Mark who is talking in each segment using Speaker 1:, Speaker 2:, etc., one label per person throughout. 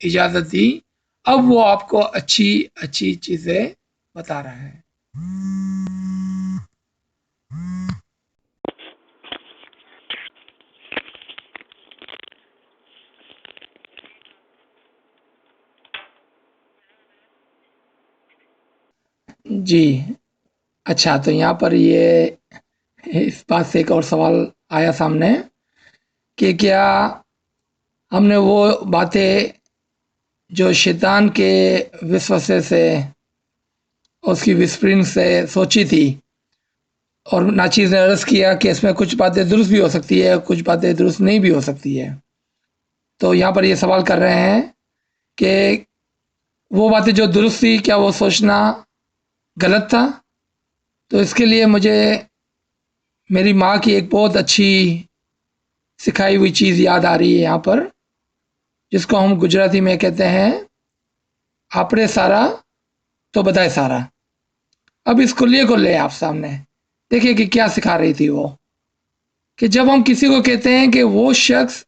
Speaker 1: اجازت دی، اب وہ آپ کو اچھی اچھی چیزیں بتا رہا ہے۔ جی اچھا، تو یہاں پر یہ اس بات سے ایک اور سوال آیا سامنے کہ کیا ہم نے وہ باتیں جو شیطان کے وسوسے سے، اس کی وسپرنگ سے سوچی تھی، اور ناچیز نے عرض کیا کہ اس میں کچھ باتیں درست بھی ہو سکتی ہے، کچھ باتیں درست نہیں بھی ہو سکتی ہے، تو یہاں پر یہ سوال کر رہے ہیں کہ وہ باتیں جو درست تھی کیا وہ سوچنا غلط تھا؟ تو اس کے لیے مجھے میری ماں کی ایک بہت اچھی سکھائی ہوئی چیز یاد آ رہی ہے یہاں پر، جس کو ہم گجراتی میں کہتے ہیں آپڑے سارا تو بدائے سارا۔ اب اس کلیے کو لے آپ سامنے دیکھیں کہ کیا سکھا رہی تھی وہ، کہ جب ہم کسی کو کہتے ہیں کہ وہ شخص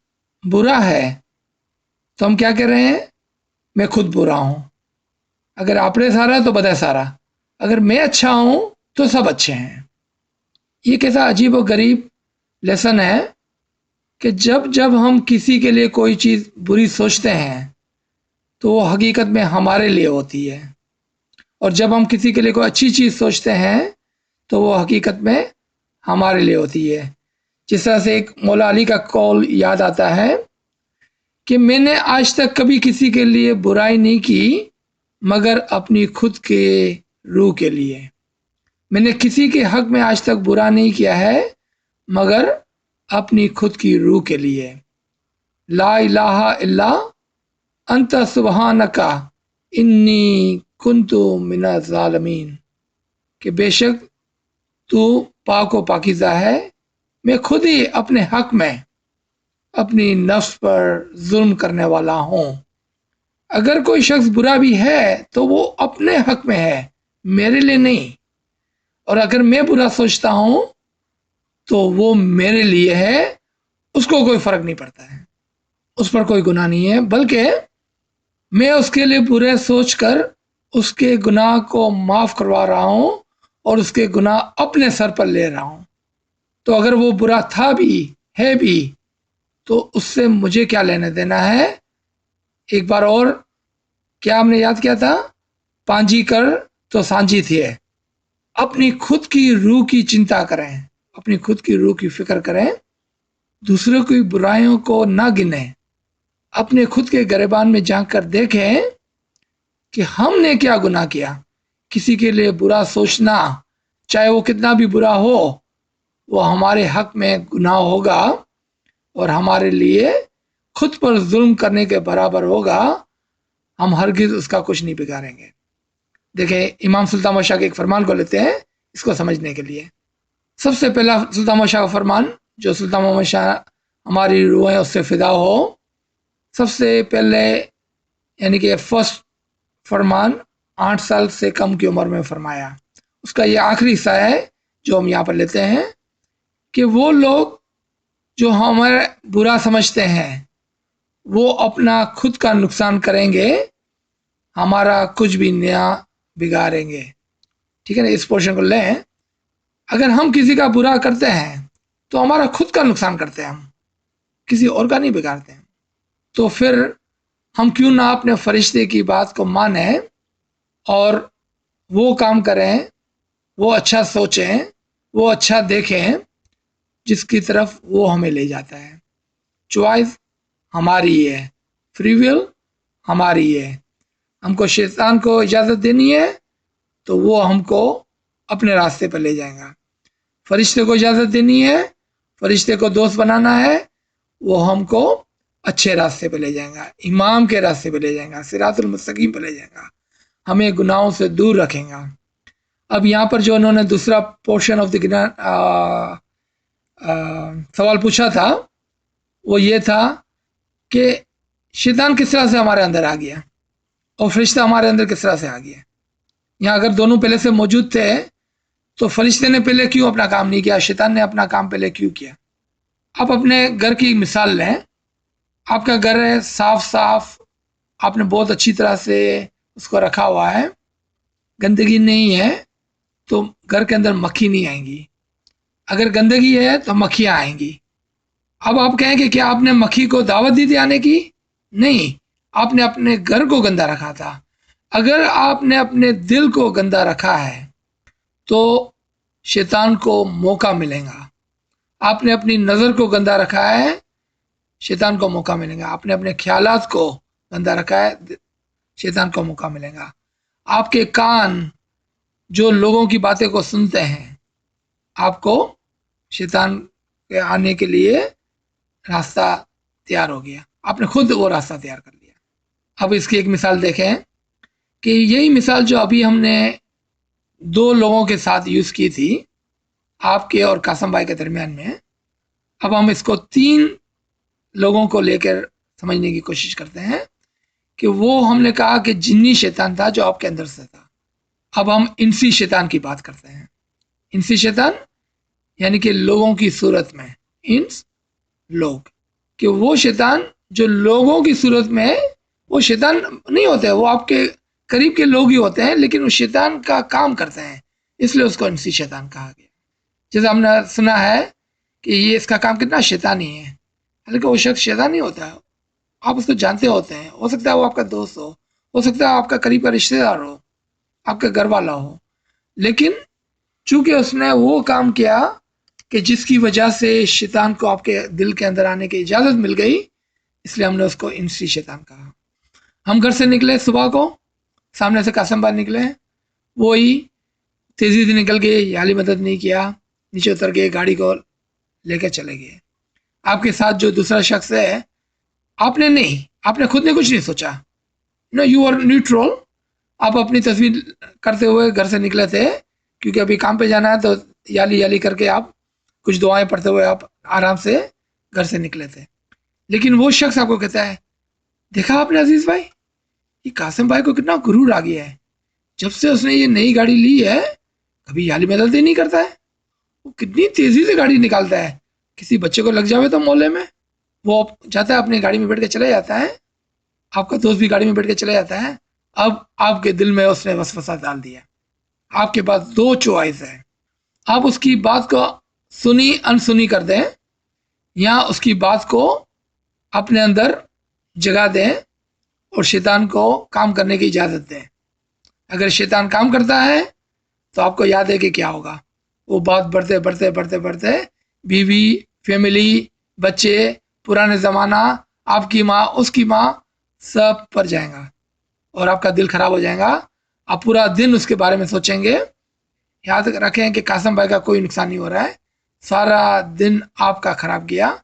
Speaker 1: برا ہے تو ہم کیا کہہ رہے ہیں؟ میں خود برا ہوں۔ اگر آپڑے سارا تو بدائے سارا، اگر میں اچھا ہوں تو سب اچھے ہیں۔ یہ کیسا عجیب و غریب لیسن ہے کہ جب جب ہم کسی کے لیے کوئی چیز بری سوچتے ہیں تو وہ حقیقت میں ہمارے لیے ہوتی ہے، اور جب ہم کسی کے لیے کوئی اچھی چیز سوچتے ہیں تو وہ حقیقت میں ہمارے لیے ہوتی ہے۔ جس طرح سے ایک مولا علی کا قول یاد آتا ہے کہ میں نے آج تک کبھی کسی کے لیے برائی نہیں کی مگر اپنی خود کے روح کے لیے۔ میں نے کسی کے حق میں آج تک برا نہیں کیا ہے مگر اپنی خود کی روح کے لیے۔ لا الہ الا انت سبحانک انی کنت من الظالمین، کہ بے شک تو پاک و پاکیزہ ہے، میں خود ہی اپنے حق میں اپنی نفس پر ظلم کرنے والا ہوں۔ اگر کوئی شخص برا بھی ہے تو وہ اپنے حق میں ہے، میرے لیے نہیں، اور اگر میں برا سوچتا ہوں تو وہ میرے لیے ہے، اس کو کوئی فرق نہیں پڑتا ہے، اس پر کوئی گناہ نہیں ہے، بلکہ میں اس کے لیے برے سوچ کر اس کے گناہ کو معاف کروا رہا ہوں اور اس کے گناہ اپنے سر پر لے رہا ہوں۔ تو اگر وہ برا تھا بھی ہے بھی تو اس سے مجھے کیا لینا دینا ہے؟ ایک بار اور کیا ہم نے یاد کیا تھا؟ پانجی کر تو سانجی تھی ہے۔ اپنی خود کی روح کی چنتا کریں، اپنی خود کی روح کی فکر کریں، دوسروں کی برائیوں کو نہ گنیں، اپنے خود کے گریبان میں جھانک کر دیکھیں کہ ہم نے کیا گناہ کیا۔ کسی کے لیے برا سوچنا، چاہے وہ کتنا بھی برا ہو، وہ ہمارے حق میں گناہ ہوگا اور ہمارے لیے خود پر ظلم کرنے کے برابر ہوگا، ہم ہرگز اس کا کچھ نہیں بگاڑیں گے۔ دیکھیں امام سلطان محمد شاہ کے ایک فرمان کو لیتے ہیں اس کو سمجھنے کے لیے۔ سب سے پہلا سلطان محمد شاہ کا فرمان، جو سلطان محمد شاہ ہماری روحیں اس سے فدا ہو، سب سے پہلے یعنی کہ فرسٹ فرمان 8 سال سے کم کی عمر میں فرمایا۔ اس کا یہ آخری حصہ ہے جو ہم یہاں پر لیتے ہیں کہ وہ لوگ جو ہمیں برا سمجھتے ہیں وہ اپنا خود کا نقصان کریں گے، ہمارا کچھ بھی نیا بگاڑیں گے۔ ٹھیک ہے نا، اس پورشن کو لیں۔ اگر ہم کسی کا برا کرتے ہیں تو ہمارا خود کا نقصان کرتے ہیں، ہم کسی اور کا نہیں بگاڑتے ہیں۔ تو پھر ہم کیوں نہ اپنے فرشتے کی بات کو مانیں اور وہ کام کریں، وہ اچھا سوچیں، وہ اچھا دیکھیں جس کی طرف وہ ہمیں لے جاتا ہے۔ چوائس ہماری ہے، فری ول ہماری ہے۔ ہم کو شیطان کو اجازت دینی ہے تو وہ ہم کو اپنے راستے پر لے جائے گا، فرشتے کو اجازت دینی ہے، فرشتے کو دوست بنانا ہے، وہ ہم کو اچھے راستے پہ لے جائیں گا، امام کے راستے پہ لے جائیں گا، صراط المستقیم پہ لے جائیں گا، ہمیں گناہوں سے دور رکھیں گا۔ اب یہاں پر جو انہوں نے دوسرا پورشن آف دی سوال پوچھا تھا وہ یہ تھا کہ شیطان کس طرح سے ہمارے اندر آ گیا اور فرشتہ ہمارے اندر کس طرح سے آ گیا۔ یہاں اگر دونوں پہلے سے موجود تھے تو فرشتے نے پہلے کیوں اپنا کام نہیں کیا، شیطان نے اپنا کام پہلے کیوں کیا؟ آپ اپنے گھر کی مثال لیں، آپ کا گھر ہے صاف صاف آپ نے بہت اچھی طرح سے اس کو رکھا ہوا ہے، گندگی نہیں ہے تو گھر کے اندر مکھی نہیں آئیں گی، اگر گندگی ہے تو مکھیاں آئیں گی۔ اب آپ کہیں کہ کیا آپ نے مکھی کو دعوت دی تھی آنے کی؟ نہیں، آپ نے اپنے گھر کو گندا رکھا تھا۔ اگر آپ نے اپنے دل کو گندا رکھا ہے تو شیطان کو موقع ملے گا۔ آپ نے اپنی نظر کو گندا رکھا ہے، شیطان کو موقع ملے گا۔ آپ نے اپنے خیالات کو گندا رکھا ہے، شیطان کو موقع ملے گا۔ آپ کے کان جو لوگوں کی باتیں کو سنتے ہیں، آپ کو شیطان کے آنے کے لیے راستہ تیار ہو گیا، آپ نے خود وہ راستہ تیار کر لیا۔ اب اس کی ایک مثال دیکھیں کہ یہی مثال جو ابھی ہم نے دو لوگوں کے ساتھ یوز کی تھی، آپ کے اور قاسم بھائی کے درمیان میں، اب ہم اس کو 3 لوگوں کو لے کر سمجھنے کی کوشش کرتے ہیں کہ وہ ہم نے کہا کہ جنی شیطان تھا جو آپ کے اندر سے تھا۔ اب ہم انسی شیطان کی بات کرتے ہیں۔ انسی شیطان یعنی کہ لوگوں کی صورت میں، انس لوگ، کہ وہ شیطان جو لوگوں کی صورت میں ہے، وہ شیطان نہیں ہوتے، وہ آپ کے قریب کے لوگ ہی ہوتے ہیں، لیکن وہ شیطان کا کام کرتے ہیں، اس لیے اس کو انسی شیطان کہا گیا۔ جیسے ہم نے سنا ہے کہ یہ اس کا کام کتنا شیطانی ہے، حالانکہ وہ شخص شیطان نہیں ہوتا ہے، آپ اس کو جانتے ہوتے ہیں، ہو سکتا ہے وہ آپ کا دوست ہو سکتا ہے آپ کا قریب کا رشتہ دار ہو، آپ کا گھر والا ہو، لیکن چونکہ اس نے وہ کام کیا کہ جس کی وجہ سے شیطان کو آپ کے دل کے اندر آنے کی اجازت مل گئی، اس لیے ہم نے اس کو انسی شیطان کہا۔ ہم گھر سے نکلے صبح کو، سامنے سے قاسم بھائی نکلے، وہی تیزی سے نکل گئے، یالی مدد نہیں کیا، نیچے اتر گئے، گاڑی کو لے کے چلے گئے۔ آپ کے ساتھ جو دوسرا شخص ہے، آپ نے خود نے کچھ نہیں سوچا، نو یو آر نیوٹرل، آپ اپنی تصویر کرتے ہوئے گھر سے نکلے تھے، کیونکہ ابھی کام پہ جانا ہے، تو یالی کر کے آپ کچھ دعائیں پڑھتے ہوئے آپ آرام سے گھر سے نکلے تھے۔ لیکن وہ شخص آپ کو کہتا ہے، دیکھا آپ نے عزیز بھائی، یہ قاسم بھائی کو کتنا غرور آ گیا ہے، جب سے اس نے یہ نئی گاڑی لی ہے کبھی یالی مدد ہی نہیں کرتا ہے، وہ کتنی تیزی سے گاڑی نکالتا ہے، کسی بچے کو لگ جاوے تو محلے میں وہ جاتا ہے اپنی گاڑی میں بیٹھ کے چلے جاتا ہے، آپ کا دوست بھی گاڑی میں بیٹھ کے چلے جاتا ہے۔ اب آپ کے دل میں اس نے وسوسہ ڈال دیا، آپ کے پاس 2 چوائس ہے، آپ اس کی بات کو سنی انسنی کر دیں یا اس کی بات کو اپنے اندر جگہ دیں اور شیطان کو کام کرنے کی اجازت دیں۔ اگر شیطان کام کرتا ہے تو آپ کو یاد ہے کہ کیا ہوگا، وہ بات بڑھتے بیوی، فیملی، بچے، پرانے زمانہ، آپ کی ماں، اس کی ماں، سب پر جائیں گا اور آپ کا دل خراب ہو جائے گا، آپ پورا دن اس کے بارے میں سوچیں گے۔ یاد رکھیں کہ قاسم بھائی کا کوئی نقصان نہیں ہو رہا ہے، سارا دن آپ کا خراب گیا،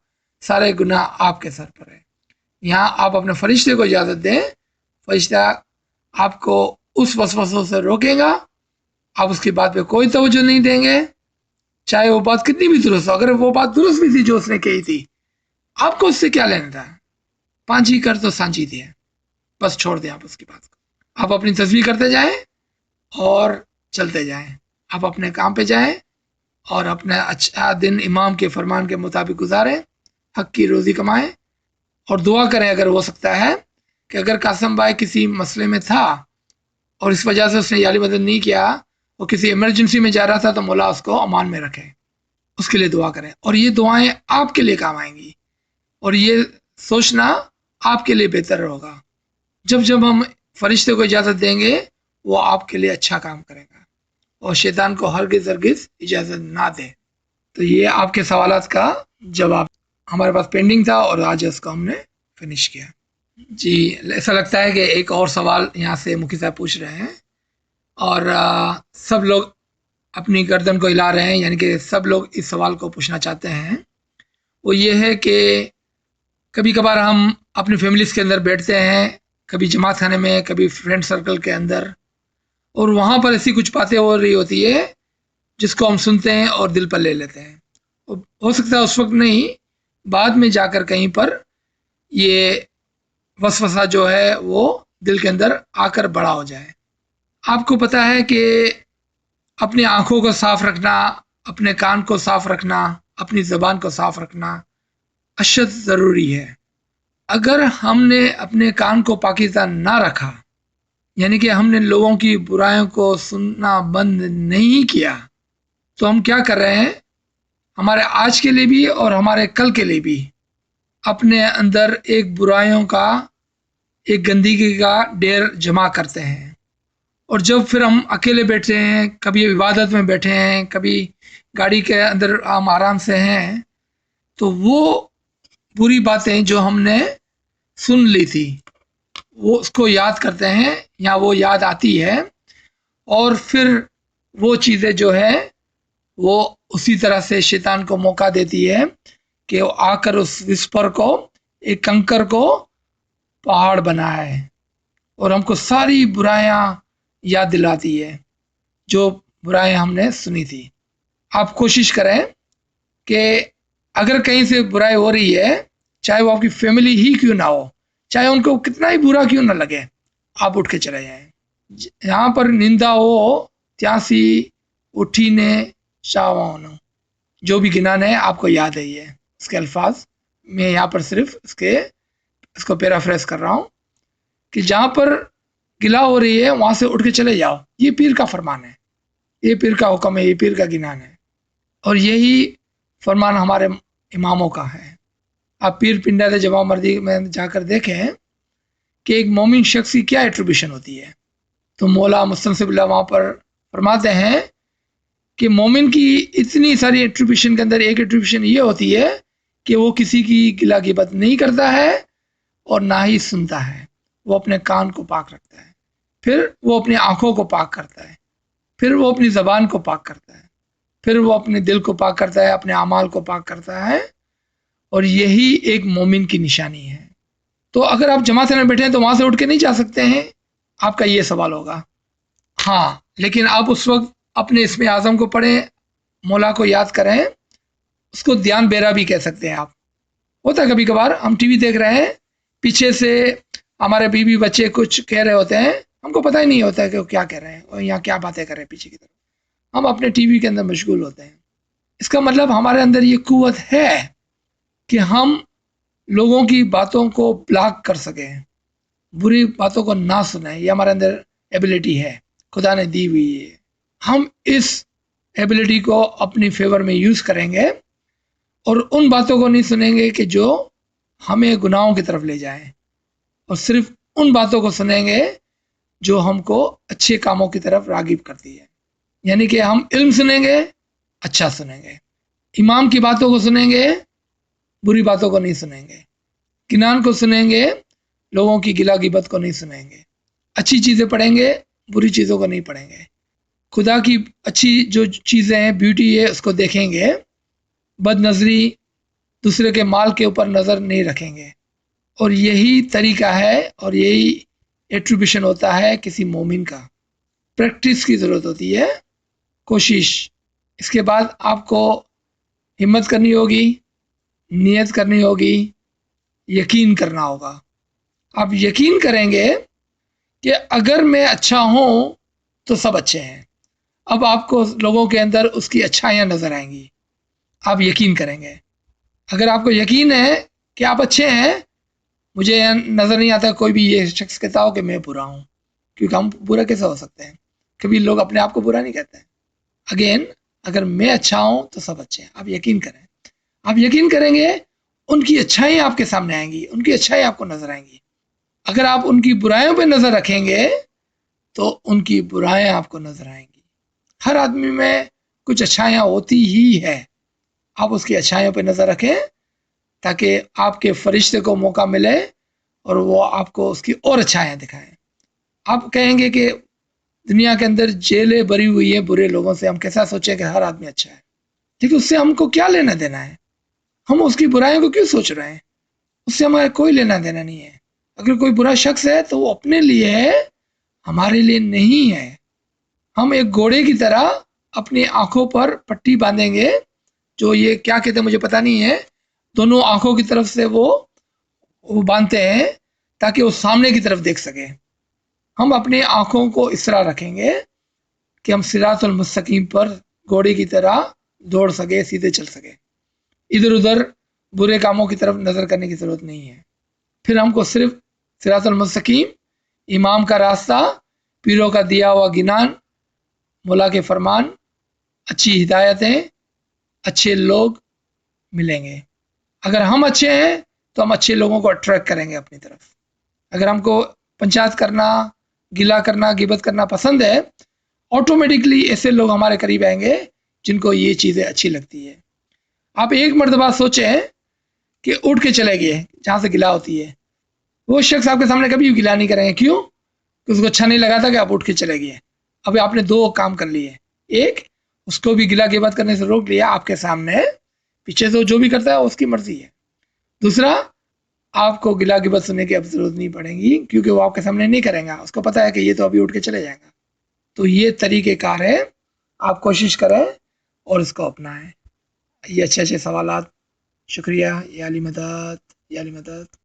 Speaker 1: سارے گناہ آپ کے سر پر ہے۔ یہاں آپ اپنے فرشتے کو اجازت دیں، فرشتہ آپ کو اس وسوسوں سے روکے گا، آپ اس کی بات پہ کوئی توجہ نہیں دیں گے، چاہے وہ بات کتنی بھی درست ہو۔ اگر وہ بات درست بھی تھی جو اس نے کہی تھی، آپ کو اس سے کیا لینا تھا، پانچی کر تو سانچی دیا، بس چھوڑ دیں آپ اس کی بات کو، آپ اپنی تصویر کرتے جائیں اور چلتے جائیں، آپ اپنے کام پہ جائیں اور اپنا اچھا دن امام کے فرمان کے مطابق گزاریں، حق کی روزی کمائیں اور دعا کریں اگر ہو سکتا ہے کہ اگر قاسم بھائی کسی مسئلے میں تھا اور اس وجہ سے اس نے یالی مدد نہیں کیا، وہ کسی ایمرجنسی میں جا رہا تھا، تو مولا اس کو امان میں رکھے، اس کے لیے دعا کریں، اور یہ دعائیں آپ کے لیے کام آئیں گی، اور یہ سوچنا آپ کے لیے بہتر ہوگا۔ جب ہم فرشتے کو اجازت دیں گے، وہ آپ کے لیے اچھا کام کرے گا اور شیطان کو ہرگز اجازت نہ دے۔ تو یہ آپ کے سوالات کا جواب ہمارے پاس پینڈنگ تھا اور آج اس کو ہم نے فنش کیا۔ جی، ایسا لگتا ہے کہ ایک اور سوال یہاں سے مکی صاحب پوچھ رہے ہیں، اور سب لوگ اپنی گردن کو ہلا رہے ہیں، یعنی کہ سب لوگ اس سوال کو پوچھنا چاہتے ہیں۔ وہ یہ ہے کہ کبھی کبھار ہم اپنی فیملیز کے اندر بیٹھتے ہیں، کبھی جماعت خانے میں، کبھی فرینڈ سرکل کے اندر، اور وہاں پر ایسی کچھ باتیں ہو رہی ہوتی ہے جس کو ہم سنتے ہیں اور دل پر لے لیتے ہیں، ہو سکتا ہے اس وقت نہیں، بعد میں جا کر کہیں پر یہ وسوسہ جو ہے وہ دل کے اندر آ کر بڑا ہو جائے۔ آپ کو پتہ ہے کہ اپنی آنکھوں کو صاف رکھنا، اپنے کان کو صاف رکھنا، اپنی زبان کو صاف رکھنا اشد ضروری ہے، اگر ہم نے اپنے کان کو پاکیزہ نہ رکھا، یعنی کہ ہم نے لوگوں کی برائیوں کو سننا بند نہیں کیا، تو ہم کیا کر رہے ہیں؟ ہمارے آج کے لیے بھی اور ہمارے کل کے لیے بھی اپنے اندر ایک برائیوں کا، ایک گندگی کا ڈھیر جمع کرتے ہیں۔ اور جب پھر ہم اکیلے بیٹھے ہیں، کبھی عبادت میں بیٹھے ہیں، کبھی گاڑی کے اندر ہم آرام سے ہیں، تو وہ بری باتیں جو ہم نے سن لی تھی وہ اس کو یاد کرتے ہیں یا وہ یاد آتی ہے، اور پھر وہ چیزیں جو ہے وہ اسی طرح سے شیطان کو موقع دیتی ہے کہ وہ آ کر اس وسپر کو، ایک کنکر کو پہاڑ بنائے اور ہم کو ساری برائیاں یاد دلاتی ہے جو برائیاں ہم نے سنی تھی۔ آپ کوشش کریں کہ اگر کہیں سے برائی ہو رہی ہے، چاہے وہ آپ کی فیملی ہی کیوں نہ ہو، چاہے ان کو کتنا ہی برا کیوں نہ لگے، آپ اٹھ کے چلے جائیں۔ یہاں پر نندا ہو تیاسی اٹھی نے شاوانو، جو بھی گنان ہے آپ کو یاد ہے، یہ اس کے الفاظ میں یہاں پر صرف اس کو پیرافریز کر رہا ہوں کہ جہاں پر گلا ہو رہی ہے وہاں سے اٹھ کے چلے جاؤ۔ یہ پیر کا فرمان ہے، یہ پیر کا حکم ہے، یہ پیر کا گنان ہے، اور یہی فرمان ہمارے اماموں کا ہے۔ آپ پیر پنڈا جمع مردی میں جا کر دیکھیں کہ ایک مومن شخص کی کیا ایٹریبیوشن ہوتی ہے، تو مولا مستنصب اللہ وہاں پر فرماتے ہیں کہ مومن کی اتنی ساری ایٹریبیوشن کے اندر ایک ایٹریبیوشن یہ ہوتی ہے کہ وہ کسی کی گلا غیبت نہیں کرتا ہے اور نہ ہی سنتا ہے، وہ اپنے کان کو پاک رکھتا ہے، پھر وہ اپنی آنکھوں کو پاک کرتا ہے، پھر وہ اپنی زبان کو پاک کرتا ہے، پھر وہ اپنے دل کو پاک کرتا ہے، اپنے اعمال کو پاک کرتا ہے، اور یہی ایک مومن کی نشانی ہے۔ تو اگر آپ جماعت میں بیٹھے ہیں تو وہاں سے اٹھ کے نہیں جا سکتے ہیں، آپ کا یہ سوال ہوگا۔ ہاں، لیکن آپ اس وقت اپنے اسم اعظم کو پڑھیں، مولا کو یاد کریں، اس کو دھیان بیرا بھی کہہ سکتے ہیں آپ۔ ہوتا ہے کبھی کبھار ہم ٹی وی دیکھ رہے ہیں، پیچھے سے ہمارے بیوی بچے کچھ کہہ رہے ہوتے ہیں، ہم کو پتہ ہی نہیں ہوتا ہے کہ وہ کیا کہہ رہے ہیں اور یہاں کیا باتیں کر رہے ہیں، پیچھے کی طرف ہم اپنے ٹی وی کے اندر مشغول ہوتے ہیں۔ اس کا مطلب ہمارے اندر یہ قوت ہے کہ ہم لوگوں کی باتوں کو بلاک کر سکیں، بری باتوں کو نہ سنیں، یہ ہمارے اندر ایبلٹی ہے، خدا نے دی ہوئی ہے۔ ہم اس ایبلٹی کو اپنی فیور میں یوز کریں گے اور ان باتوں کو نہیں سنیں گے کہ جو ہمیں گناہوں کی طرف لے جائیں، اور صرف ان باتوں کو سنیں گے جو ہم کو اچھے کاموں کی طرف راغب کرتی ہے۔ یعنی کہ ہم علم سنیں گے، اچھا سنیں گے، امام کی باتوں کو سنیں گے، بری باتوں کو نہیں سنیں گے، گنان کو سنیں گے، لوگوں کی گلا غیبت کو نہیں سنیں گے، اچھی چیزیں پڑھیں گے، بری چیزوں کو نہیں پڑھیں گے، خدا کی اچھی جو چیزیں ہیں، بیوٹی ہے، اس کو دیکھیں گے، بد نظری، دوسرے کے مال کے اوپر نظر نہیں رکھیں گے۔ اور یہی طریقہ ہے اور یہی ایٹریبیوشن ہوتا ہے کسی مومن کا۔ پریکٹس کی ضرورت ہوتی ہے، کوشش۔ اس کے بعد آپ کو ہمت کرنی ہوگی، نیت کرنی ہوگی، یقین کرنا ہوگا۔ آپ یقین کریں گے کہ اگر میں اچھا ہوں تو سب اچھے ہیں، اب آپ کو لوگوں کے اندر اس کی اچھائیاں نظر آئیں گی، آپ یقین کریں گے۔ اگر آپ کو یقین ہے کہ آپ اچھے ہیں، مجھے نظر نہیں آتا کوئی بھی یہ شخص کہتا ہو کہ میں برا ہوں، کیونکہ ہم برا کیسے ہو سکتے ہیں؟ کبھی لوگ اپنے آپ کو برا نہیں کہتے ہیں۔ اگین، اگر میں اچھا ہوں تو سب اچھے ہیں، آپ یقین کریں۔ آپ یقین کریں گے، ان کی اچھائی آپ کے سامنے آئیں گی، ان کی اچھائی آپ کو نظر آئیں گی۔ اگر آپ ان کی برائیوں پہ نظر رکھیں گے تو ان کی برائیاں آپ کو نظر آئیں گی۔ ہر آدمی میں کچھ اچھائیاں ہوتی ہی ہے، آپ اس کی اچھائیوں پہ نظر رکھیں تاکہ آپ کے فرشتے کو موقع ملے اور وہ آپ کو اس کی اور اچھائیاں دکھائیں۔ آپ کہیں گے کہ دنیا کے اندر جیلیں بری ہوئی ہیں برے لوگوں سے، ہم کیسا سوچیں کہ ہر آدمی اچھا ہے، لیکن اس سے ہم کو کیا لینا دینا ہے؟ ہم اس کی برائیوں کو کیوں سوچ رہے ہیں؟ اس سے ہمارا کوئی لینا دینا نہیں ہے۔ اگر کوئی برا شخص ہے تو وہ اپنے لیے ہے، ہمارے لیے نہیں ہے۔ ہم ایک گھوڑے کی طرح اپنی آنکھوں پر پٹی باندھیں گے، جو یہ کیا کہتے ہیں مجھے پتہ نہیں ہے، دونوں آنکھوں کی طرف سے وہ باندھتے ہیں تاکہ وہ سامنے کی طرف دیکھ سکے۔ ہم اپنی آنکھوں کو اس طرح رکھیں گے کہ ہم صراط المستقیم پر گھوڑے کی طرح دوڑ سکے، سیدھے چل سکے، ادھر ادھر برے کاموں کی طرف نظر کرنے کی ضرورت نہیں ہے۔ پھر ہم کو صرف صراط المستقیم، امام کا راستہ، پیروں کا دیا ہوا گنان، مولا کے فرمان، اچھی ہدایتیں، اچھے لوگ ملیں گے۔ اگر ہم اچھے ہیں تو ہم اچھے لوگوں کو اٹریکٹ کریں گے اپنی طرف۔ اگر ہم کو پنچایت کرنا، گلا کرنا، غیبت کرنا پسند ہے، آٹومیٹکلی ایسے لوگ ہمارے قریب آئیں گے جن کو یہ چیزیں اچھی لگتی ہے۔ آپ ایک مرتبہ سوچیں کہ اٹھ کے چلے گئے جہاں سے گلا ہوتی ہے، وہ شخص آپ کے سامنے کبھی بھی گلا نہیں کریں گے۔ کیوں؟ کہ اس کو اچھا نہیں لگا تھا کہ آپ اٹھ کے چلے گئے۔ ابھی آپ نے دو کام کر لیے، ایک اس کو بھی گلا غیبت کرنے سے روک لیا آپ کے سامنے، پیچھے سے جو بھی کرتا ہے اس کی مرضی ہے۔ دوسرا، آپ کو گلا غیبت سننے کی اب ضرورت نہیں پڑے گی، کیونکہ وہ آپ کے سامنے نہیں کریں گا، اس کو پتا ہے کہ یہ تو ابھی اٹھ کے چلے جائیں گا۔ تو یہ طریقہ کار ہے، آپ کوشش کریں اور اس کو اپنائیں۔ یہ اچھے اچھے سوالات، شکریہ یا علی مدد، یا علی مدد۔